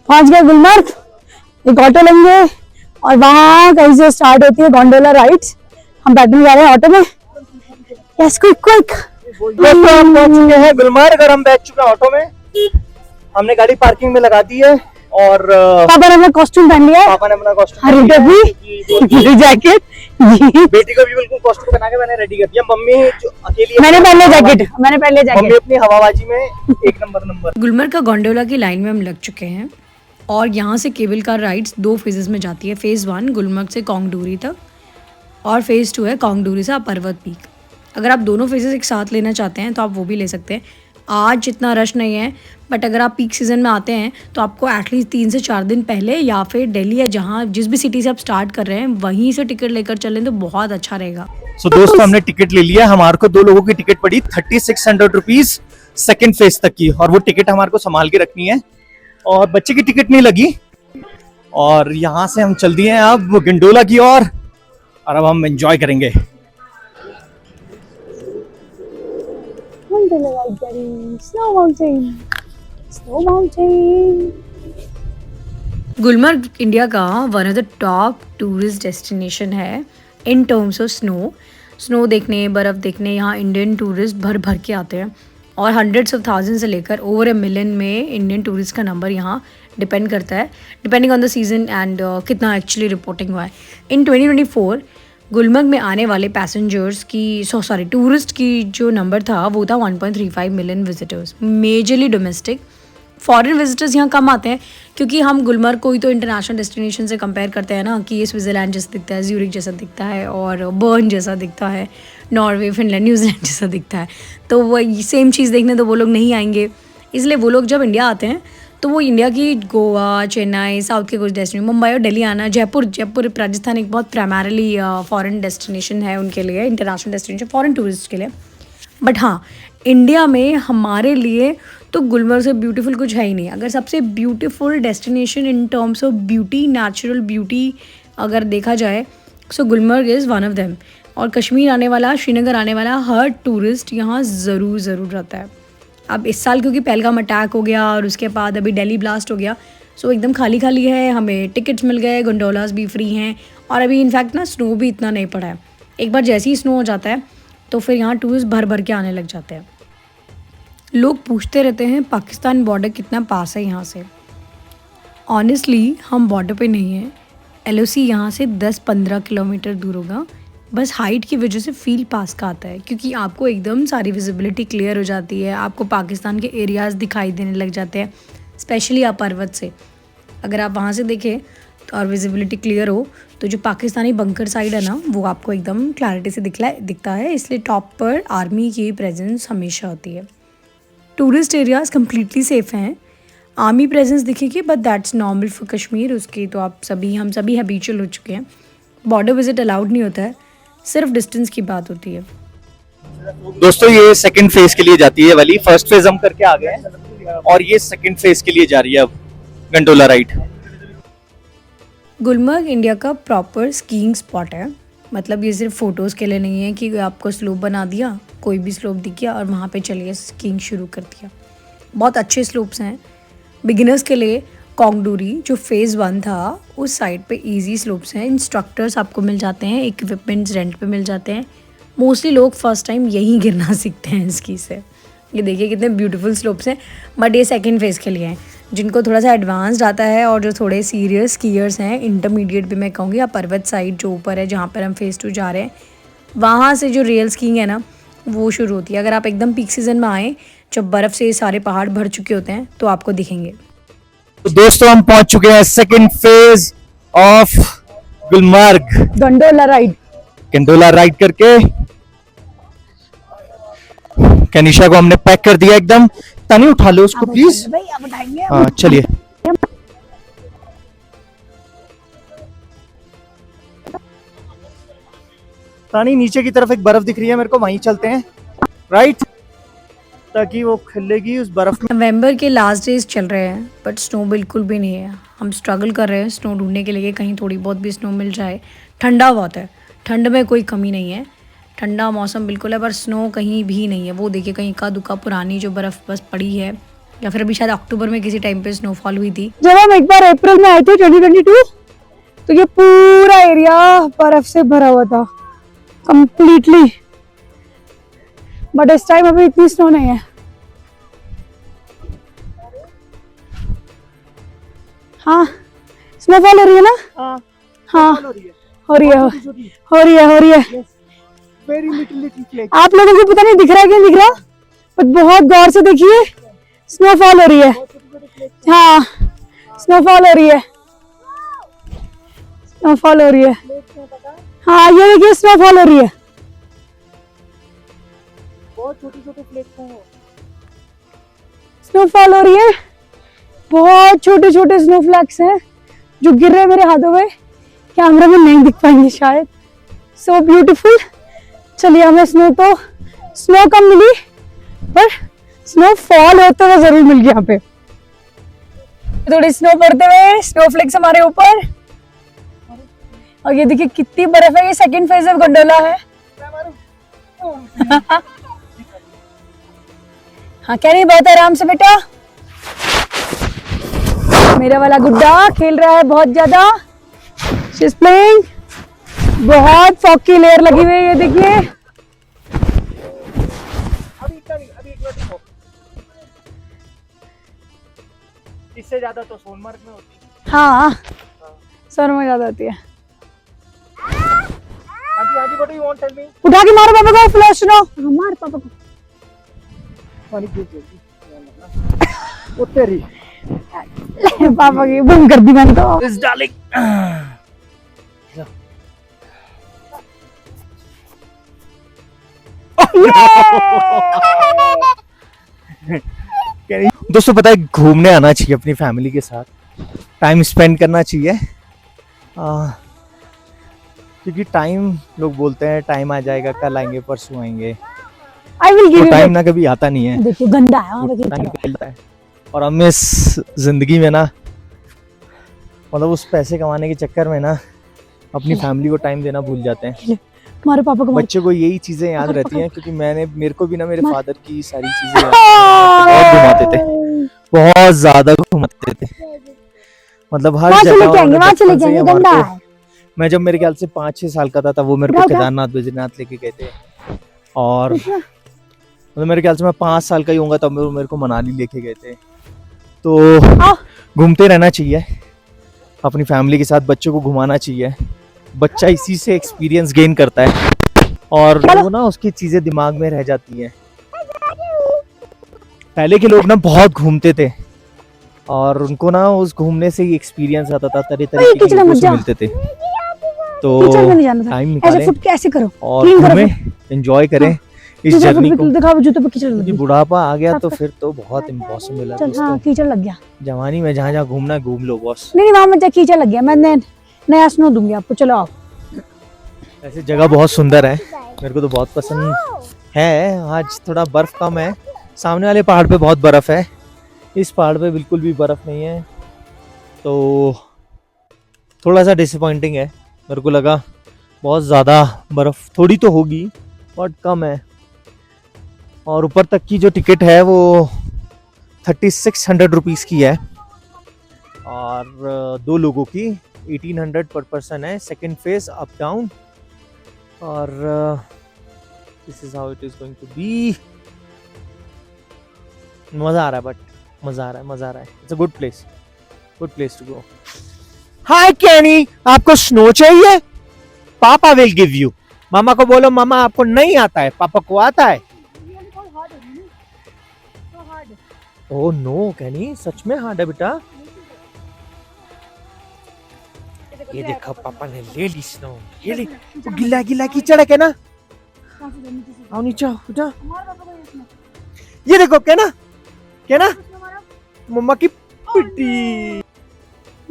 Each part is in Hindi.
पहुंच गए गुलमर्ग। एक ऑटो लेंगे और वहां कहीं से स्टार्ट होती है गोंडोला राइड्स। हम बैठने जा रहे हैं ऑटो में। Yes quick quick. दोस्तों हम पहुंच चुके हैं गुलमर्ग और हम बैठ चुके हैं ऑटो में। हमने गाड़ी पार्किंग में लगा दी है और पापा ने अपना कॉस्ट्यूम पहन लिया है। पापा ने अपना कॉस्ट्यूम जैकेट बेटी को भी बिल्कुल कॉस्ट्यूम बना के मैंने रेडी कर दिया। मम्मी जो अकेली मैंने पहन लिया जैकेट। मम्मी अपनी हवाबाजी में एक नंबर। गुलमर्ग का गोंडोला की लाइन में हम लग चुके हैं और यहाँ से केबल कार राइड्स 2 फेजेस में जाती है। फेज़ 1 गुलमर्ग से कोंगडूरी तक और फेज़ 2 है कोंगडूरी से पर्वत पीक। अगर आप दोनों फेजेस एक साथ लेना चाहते हैं तो आप वो भी ले सकते हैं। आज इतना रश नहीं है, बट अगर आप पीक सीज़न में आते हैं तो आपको एटलीस्ट 3 से 4 दिन पहले या फिर दिल्ली या जहाँ जिस भी सिटी से आप स्टार्ट कर रहे हैं वहीं से टिकट लेकर चलें तो बहुत अच्छा रहेगा। सो दोस्तों हमने टिकट ले लिया। हमारे को 2 लोगों की टिकट पड़ी 3600 रुपीज सेकेंड फेज तक की, और वो टिकट हमारे को संभाल के रखनी है। और बच्चे की टिकट नहीं लगी और यहाँ से हम चल दिए हैं अब गंडोला की ओर और अब हम एंजॉय करेंगे। गुलमर्ग इंडिया का one of the top tourist destination है इन टर्म्स ऑफ स्नो देखने, बर्फ़ देखने यहाँ इंडियन टूरिस्ट भर भर के आते हैं और हंड्रेड्स ऑफ थाउजेंड से लेकर ओवर 1 मिलियन में इंडियन टूरिस्ट का नंबर यहाँ डिपेंड करता है, depending on the season and कितना एक्चुअली रिपोर्टिंग हुआ है। इन 2024 गुलमर्ग में आने वाले पैसेंजर्स की टूरिस्ट की जो नंबर था वो था 1.35 million visitors, majorly domestic. Foreign visitors यहाँ कम आते हैं क्योंकि हम गुलमर्ग को ही तो इंटरनेशनल डेस्टिनेशन से कंपेयर करते हैं ना कि ये स्विट्ज़रलैंड जैसा दिखता है, ज्यूरिक जैसा दिखता है और बर्न जैसा दिखता है, नॉर्वे, फिनलैंड, न्यूजीलैंड जैसा दिखता है। तो वो सेम चीज़ देखने तो वो लोग नहीं आएंगे, इसलिए वो लोग जब इंडिया आते हैं तो वो इंडिया की गोवा, चेन्नई, साउथ के कुछ डेस्टिनेशन, मुंबई और दिल्ली आना, जयपुर राजस्थान एक बहुत प्राइमरली फॉरेन डेस्टिनेशन है उनके लिए, इंटरनेशनल डेस्टिनेशन फॉरेन टूरिस्ट के लिए। बट हाँ, इंडिया में हमारे लिए तो गुलमर्ग से ब्यूटीफुल कुछ है ही नहीं। अगर सबसे beautiful destination in terms of beauty, natural beauty अगर देखा जाए so Gulmarg is one of them. और कश्मीर आने वाला, श्रीनगर आने वाला हर टूरिस्ट यहाँ ज़रूर रहता है। अब इस साल क्योंकि पहलगाम अटैक हो गया और उसके बाद अभी दिल्ली ब्लास्ट हो गया, सो एकदम खाली खाली है। हमें टिकट्स मिल गए, गोंडोलास भी फ्री हैं और अभी इनफैक्ट ना स्नो भी इतना नहीं पड़ा है। एक बार जैसे ही स्नो हो जाता है तो फिर यहाँ टूरिस्ट भर भर के आने लग जाते हैं। लोग पूछते रहते हैं पाकिस्तान बॉर्डर कितना पास है यहाँ से। ऑनेस्टली हम बॉर्डर पे नहीं हैं। LOC यहाँ से 10-15 किलोमीटर दूर होगा। बस हाइट की वजह से फील पास का आता है क्योंकि आपको एकदम सारी विजिबिलिटी क्लियर हो जाती है, आपको पाकिस्तान के एरियाज़ दिखाई देने लग जाते हैं, स्पेशली आप पर्वत से अगर आप वहाँ से देखें तो और विजिबिलिटी क्लियर हो तो जो पाकिस्तानी बंकर साइड है ना वो आपको एकदम क्लैरिटी से दिखता है। इसलिए टॉप पर आर्मी की प्रेजेंस हमेशा होती है। टूरिस्ट एरियाज़ कम्प्लीटली सेफ़ हैं, आर्मी प्रेजेंस दिखेगी but that's normal for Kashmir. उसकी तो हम सभी हैबिचुअल हो चुके हैं। बॉर्डर विजिट अलाउड नहीं होता है, सिर्फ डिस्टेंस की बात होती है। दोस्तों ये सेकंड फेज के लिए जाती है वाली, फर्स्ट फेज हम करके आ गए हैं और ये सेकंड फेज के लिए जा रही है अब गंडोला राइड। गुलमर्ग इंडिया का प्रॉपर स्कीइंग स्पॉट है। मतलब ये सिर्फ फ़ोटोज़ के लिए नहीं है कि आपको स्लोप बना दिया, कोई भी स्लोप दिख गया और वहाँ पे चलिए स्कीइंग शुरू कर दिया। बहुत अच्छे स्लोप्स हैं बिगिनर्स के लिए। कोंगडूरी जो फेज़ 1 था उस साइड पे इजी स्लोप्स हैं, इंस्ट्रक्टर्स आपको मिल जाते हैं, इक्विपमेंट्स रेंट पे मिल जाते हैं। मोस्टली लोग फर्स्ट टाइम यहीं गिरना सीखते हैं स्की से। ये देखिए कितने ब्यूटीफुल स्लोप्स हैं, बट ये सेकंड फेज़ के लिए हैं। जिनको थोड़ा सा एडवांस्ड आता है और जो थोड़े सीरियस स्कीयर्स हैं, इंटरमीडिएट भी मैं कहूँगी, या पर्वत साइड जो ऊपर है जहाँ पर हम फेज़ 2 जा रहे हैं, वहाँ से जो रियल स्कीइंग है ना वो शुरू होती है। अगर आप एकदम पीक सीज़न में आएँ जब बर्फ़ से सारे पहाड़ भर चुके होते हैं तो आपको दिखेंगे। तो दोस्तों हम पहुंच चुके हैं second phase of Gulmarg gondola ride करके। कनिशा को हमने पैक कर दिया एकदम। तानी उठा लो उसको प्लीज। हाँ चलिए। तानी नीचे की तरफ एक बर्फ दिख रही है मेरे को, वहीं चलते हैं राइट, ताकि वो खिलेगी उस बर्फ में। नवंबर के लास्ट डेज चल रहे हैं बट स्नो बिल्कुल भी नहीं है। हम स्ट्रगल कर रहे हैं स्नो ढूंढने के लिए, कहीं थोड़ी बहुत भी स्नो मिल जाए। ठंडा बहुत है, ठंड में कोई कमी नहीं है, ठंडा मौसम बिल्कुल है, पर स्नो कहीं भी नहीं है। वो देखिए कहीं का दुका पुरानी जो बर्फ़ बस पड़ी है या फिर अभी शायद अक्टूबर में किसी टाइम पे स्नोफॉल हुई थी। जब हम एक बार अप्रैल में आए थे 2022, तो ये पूरा एरिया बर्फ से भरा हुआ था कंप्लीटली, बट इस टाइम अभी इतनी स्नो नहीं है। हाँ, स्नोफॉल हो रही है ना? हाँ, हो रही है, हो रही है। आप लोगों को पता नहीं दिख रहा है कि नहीं दिख रहा, बट बहुत गौर से देखिए, स्नोफॉल हो रही है। हाँ, स्नोफॉल हो रही है, स्नोफॉल हो रही है। हाँ, ये देखिए स्नोफॉल हो रही है। बहुत छोटे-छोटे फ्लेक्स हैं। स्नोफॉल हो रही है, बहुत छोटे छोटे स्नोफ्लैक्स हैं जो गिर रहे हैं मेरे हाथों में, कैमरा में नहीं दिख पाएंगे शायद। So beautiful. चलिए, हमें स्नो कम मिली, पर स्नोफॉल होते हुए जरूर मिल गया यहाँ पे। थोड़ी स्नो पड़ते हुए, स्नोफ्लेक्स हमारे ऊपर, और ये देखिए कितनी बर्फ है। ये सेकंड फेज ऑफ गोंडोला है। हाँ, कह रही बहुत आराम से बेटा। मेरा वाला गुड्डा खेल रहा है बहुत ज्यादा। She is playing. बहुत फॉग की लेयर लगी हुई है, ये देखिए। अभी एक मिनट रुको। इससे ज्यादा तो सोनमर्ग में होती है। हाँ, सर में ज्यादा होती है। हाँ जी, what do you want, tell me? उठा के मारो पापा को, फ्लैश सुनो। मार पापा को। वो तेरी पापा की बंद कर दी मैंने तो। This darling. दोस्तों, पता है, घूमने आना चाहिए अपनी फैमिली के साथ, टाइम स्पेंड करना चाहिए। क्योंकि टाइम, लोग बोलते हैं टाइम आ जाएगा, कल आएंगे, परसों आएंगे। आई विल गिव वो यू। टाइम ना कभी आता नहीं है। देखिए गंदा है वहाँ पे टाइम कीचड़। निकलता है, और हम इस जिंदगी में ना, मतलब उस पैसे कमाने के चक्कर में ना, अपनी फैमिली को टाइम देना भूल जाते हैं। हमारे पापा को बच्चे को यही चीजें याद रहती हैं, क्योंकि मेरे को भी ना मेरे फादर की सारी चीजें याद बहुत घुमाते थे, बहुत ज्यादा घुमाते थे। मतलब हर वहाँ चले जगह के आएंगे, वहाँ चले बचपन के से ही आएंगे, हमारे गंदा को- है। मैं जब मेरे ख्याल से 5-6 साल का था, तब वो मेरे को उठाओ, उठाओ। केदारनाथ बद्रीनाथ लेके गए थे। और मतलब मेरे ख्याल से मैं 5 साल का ही होऊंगा तब वो मेरे को मनाली लेके गए थे। तो आओ। घूमते रहना चाहिए अपनी फैमिली के साथ, बच्चों को घुमाना चाहिए। बच्चा इसी से एक्सपीरियंस गेन करता है, और वो ना उसकी चीजें दिमाग में रह जाती हैं। पहले के लोग ना बहुत घूमते थे, और उनको ना उस घूमने से ही एक्सपीरियंस आता था, तरह तरह के किचड़ में लोगों मत से जाओ। मिलते थे। कीचड़ में तो नहीं जाना था। टाइम ऐसे निकालें फुट कैसे करो, और क्लीन करो घूमें, फुट। एंजॉय करें इस जूते जर्नी पे को। दिखाओ, जूते पे कीचड़ लग क्योंकि गई। बुढ़ापा आ गया तो साफ कर। फिर तो बहुत इम्पॉसिबल है चल, हाँ दोस्तों। कीचड़ लग गया। जवानी में जहाँ जहाँ घूमना है घूम लो बॉस। नहीं वहाँ मत जा, कीचड़ लग गया। मैं नया स्नो दूंगी आपको, चलो आओ। ऐसे जगह बहुत सुंदर है, मेरे को तो बहुत पसंद है। आज थोड़ा बर्फ कम है, सामने वाले पहाड़ पे बहुत बर्फ है, इस पहाड़ पे बिल्कुल भी बर्फ नहीं है, तो थोड़ा सा डिसअपॉइंटिंग है। मेरे को लगा बहुत ज़्यादा बर्फ थोड़ी तो होगी, बट कम है। और ऊपर तक की जो टिकट है वो 3600 रुपीज़ की है, और 2 लोगों की 1800 पर पर्सन है। सेकेंड फेज अप डाउन, और this is how it is going to be. मज़ा आ रहा है, बट मज़ा आ रहा है। It's a good place to go. Hi Kenny, आपको स्नो चाहिए? पापा विल गिव यू। मामा को बोलो, मामा आपको नहीं आता है, पापा को आता है। ओह नो कैनी, सच में हार्ड है बेटा। ये देखो पापा ने ले ली स्नो, ये ले। वो गिला गिला कीचड़ है क्या ना? आओ नीचे आओ बेटा। ये देखो क्या ना मम्मा की पिट्टी।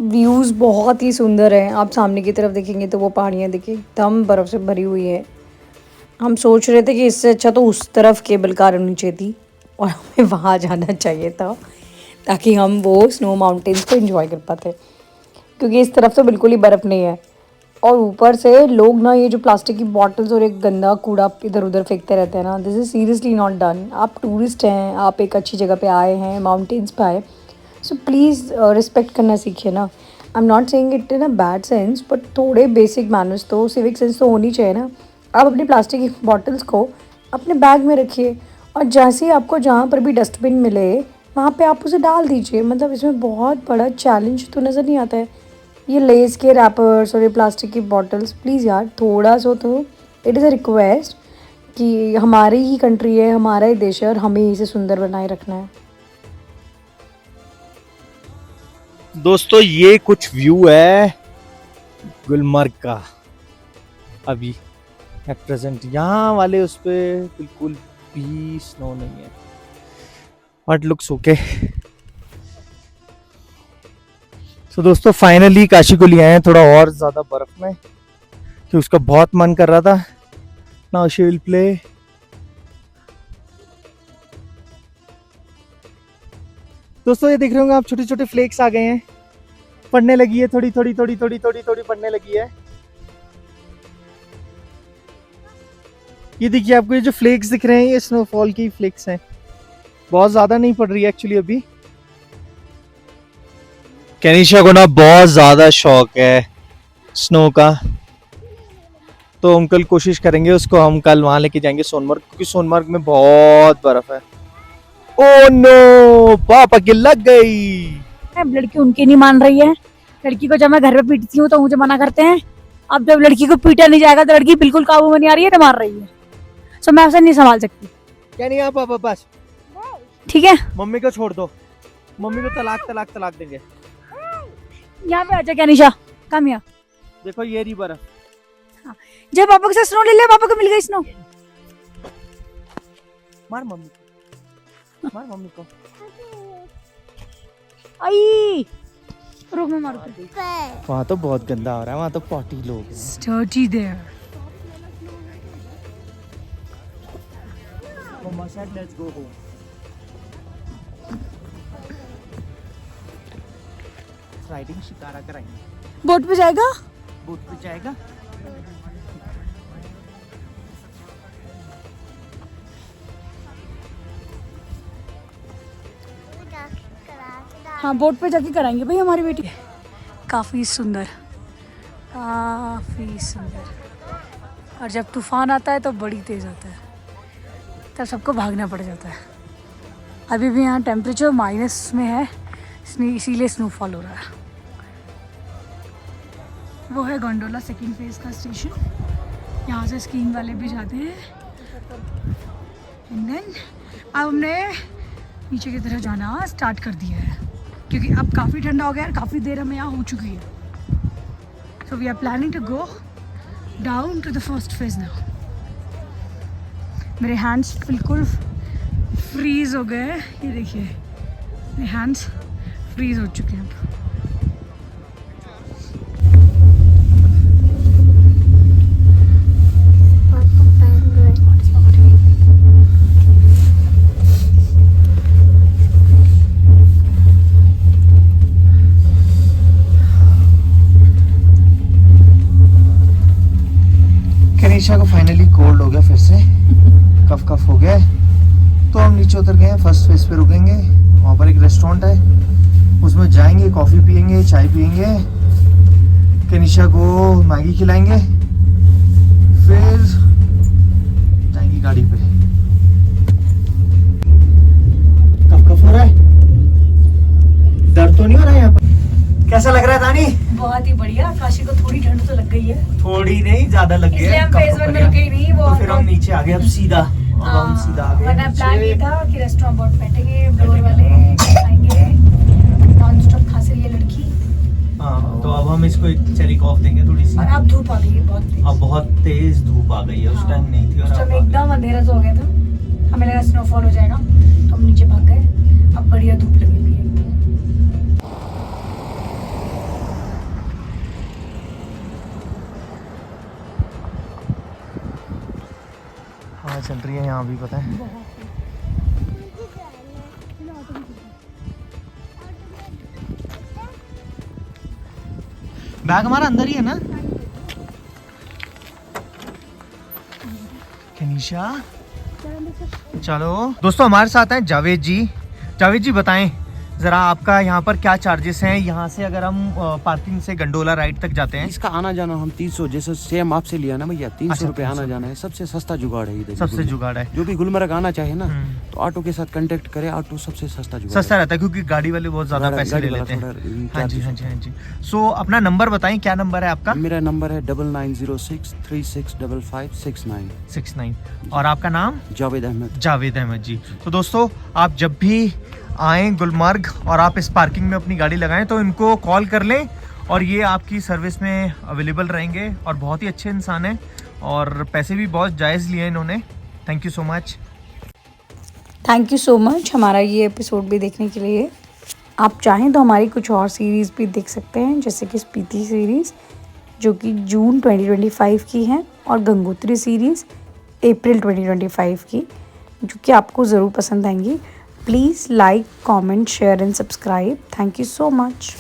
व्यूज़ बहुत ही सुंदर है। आप सामने की तरफ देखेंगे तो वो पहाड़ियाँ देखिए एकदम बर्फ़ से भरी हुई है। हम सोच रहे थे कि इससे अच्छा तो उस तरफ केबल कार होनी चाहिए थी और हमें वहाँ जाना चाहिए था, ताकि हम वो स्नो माउंटेन्स को एंजॉय कर पाते, क्योंकि इस तरफ तो बिल्कुल ही बर्फ़ नहीं है। और ऊपर से लोग ना ये जो प्लास्टिक की बॉटल्स और एक गंदा कूड़ा इधर उधर फेंकते रहते हैं ना, this is seriously not done. आप टूरिस्ट हैं, आप एक अच्छी जगह पे आए हैं, माउंटेन्स पे आए, सो प्लीज़ रिस्पेक्ट करना सीखिए ना। I am not saying it in a bad sense, but थोड़े बेसिक मैनर्स तो, सिविक सेंस तो होनी चाहिए ना। आप अपनी प्लास्टिक की बॉटल्स को अपने बैग में रखिए और जैसे ही आपको जहाँ पर भी डस्टबिन मिले वहाँ पे आप उसे डाल दीजिए। मतलब इसमें बहुत बड़ा चैलेंज तो नज़र नहीं आता है। ये लेस के रैपर्स और ये प्लास्टिक की बॉटल्स, प्लीज़ यार थोड़ा सा तो, इट इज़ अ रिक्वेस्ट कि हमारी ही कंट्री है, हमारा ही देश है और हमें इसे सुंदर बनाए रखना है। दोस्तों ये कुछ व्यू है गुलमर्ग का अभी एट प्रेजेंट। यहाँ वाले उस पे बिल्कुल भी स्नो नहीं है, बट लुक्स ओके। तो दोस्तों फाइनली काशी को ले आए हैं थोड़ा और ज्यादा बर्फ में, कि उसका बहुत मन कर रहा था। Now she will play. दोस्तों ये देख रहे होंगे आप, छोटे छोटे फ्लेक्स आ गए हैं, पड़ने लगी है, थोड़ी थोड़ी थोड़ी थोड़ी थोड़ी थोड़ी पड़ने लगी है। ये देखिए आपको ये जो फ्लेक्स दिख रहे हैं, ये स्नोफॉल की फ्लेक्स हैं, बहुत ज्यादा नहीं पड़ रही है एक्चुअली अभी। कैनिशा को ना बहुत ज्यादा शौक है स्नो का, तो हम कल कोशिश करेंगे उसको हम कल वहां लेके जाएंगे सोनमर्ग, क्योंकि सोनमर्ग में बहुत बर्फ है। ओ नो, पापा की लग गई। अब लड़की उनकी नहीं मान रही है। लड़की को जब मैं घर पे पीटती हूँ तो मुझे मना करते हैं। अब जब लड़की को पीटा नहीं जाएगा तो लड़की बिल्कुल काबू में नहीं आ रही है तो मार रही है। सो मैं उसे नहीं संभाल सकती। क्या नहीं, पापा बस ठीक है, मम्मी को छोड़ दो, मम्मी को तलाक तलाक तलाक देंगे। यहाँ पे आजा कैनिशा, कम यहाँ। देखो ये रही बर्फ। जब पापा के साथ स्नो ले लिया, पापा को मिल गई स्नो। मार मम्मी को, मार मम्मी को। आई रुक, मैं मारू। वहाँ तो बहुत गंदा हो रहा है, वहाँ तो पॉटी लोग हैं। Dirty there. Mama said let's go home. Riding shikara कराएंगे। बोट पे जाएगा? बोट पे जाएगा। हाँ बोट पे जाके कराएंगे भाई हमारी बेटी। काफ़ी सुंदर, काफ़ी सुंदर। और जब तूफान आता है तो बड़ी तेज़ आता है, तब सबको भागना पड़ जाता है। अभी भी यहाँ टेम्परेचर माइनस में है, इसीलिए स्नोफॉल हो रहा है। वो है गोंडोला सेकंड फेज का स्टेशन, यहाँ से स्कीइंग वाले भी जाते हैं। एंड देन अब हमने नीचे की तरफ जाना स्टार्ट कर दिया है, क्योंकि अब काफ़ी ठंडा हो गया है, काफ़ी देर हमें यहाँ हो चुकी है। So we are planning to go down to the first phase now. मेरे हैंड्स बिल्कुल फ्रीज हो गए हैं, ये देखिए मेरे हैंड्स फ्रीज हो चुके हैं। कनीशा को फाइनली कोल्ड हो गया, फिर से कफ कफ हो गया, तो हम नीचे उतर गए हैं, फर्स्ट फेज पे रुकेंगे। वहाँ पर एक रेस्टोरेंट है, उसमें जाएंगे, कॉफ़ी पियेंगे, चाय पियेंगे, कनीशा को मैगी खिलाएंगे, फिर जाएंगे गाड़ी पे। कफ कफ हो रहा है, दर्द तो नहीं हो रहा है यहाँ पर? कैसा लग रहा है दानी? बहुत ही बढ़िया। काशी को थोड़ी ठंड तो लग गई है, थोड़ी नहीं, ज्यादा लग गई है। हम फेज वन में रुके ही नहीं, वो तो फिर हम नीचे आ गए, अब सीधा हम सीधा आ गए। वरना प्लान ये था कि रेस्टोरेंट बहुत बैठेंगे, ब्लोर वाले खाएंगे, नॉन स्टॉप खा रही है लड़की। हाँ, तो अब हम इसको एक चेरी कॉफ देंगे थोड़ी सी। और अब धूप आ गई है बहुत तेज। अब बहुत तेज धूप आ गई है, उस टाइम नहीं थी। और उस टाइम अब आ गई। एकदम अंधेरा सा हो गया था, हमें लगा स्नोफॉल हो जाएगा तो हम नीचे भाग गए। अब बढ़िया धूप लगी हुई है। हाँ चल रही है यहाँ भी, पता है। बैग हमारा अंदर ही है ना? कनिशा चलो दोस्तों, हमारे साथ हैं जावेद जी। जावेद जी बताएं जरा, आपका यहाँ पर क्या चार्जेस हैं? यहाँ से अगर हम पार्किंग से गंडोला राइड तक जाते हैं, इसका आना जाना हम 300, जैसे सेम आपसे लिया ना भैया, 300 अच्छा, रुपए 300 आना जाना है। सबसे सस्ता जुगाड़ है इधर, सबसे जुगाड़ है। जो भी गुलमर्ग आना चाहे ना तो ऑटो के साथ कांटेक्ट करे, ऑटो सबसे सस्ता जुगाड़ सस्ता रहता है क्योंकि गाड़ी वाले बहुत ज्यादा गाड़ी- पैसे गाड़ी ले वाला लेते हैं। थोड़ा हाँ जी हाँ जी हाँ जी। सो अपना नंबर बताएं, क्या नंबर है आपका? मेरा नंबर है 9906365569 69। और आपका नाम? जावेद अहमद। जावेद अहमद जी। तो दोस्तों, आप जब भी आएँ गुलमर्ग और आप इस पार्किंग में अपनी गाड़ी लगाएं तो इनको कॉल कर लें और ये आपकी सर्विस में अवेलेबल रहेंगे। और बहुत ही अच्छे इंसान हैं और पैसे भी बहुत जायज़ लिए इन्होंने। Thank you so much. Thank you so much हमारा ये एपिसोड भी देखने के लिए। आप चाहें तो हमारी कुछ और सीरीज़ भी देख सकते हैं, जैसे कि स्पीति सीरीज़ जो कि जून 2025 की है, और गंगोत्री सीरीज़ अप्रैल 2025 की, जो कि आपको ज़रूर पसंद आएंगी। Please like, comment, share and subscribe. Thank you so much.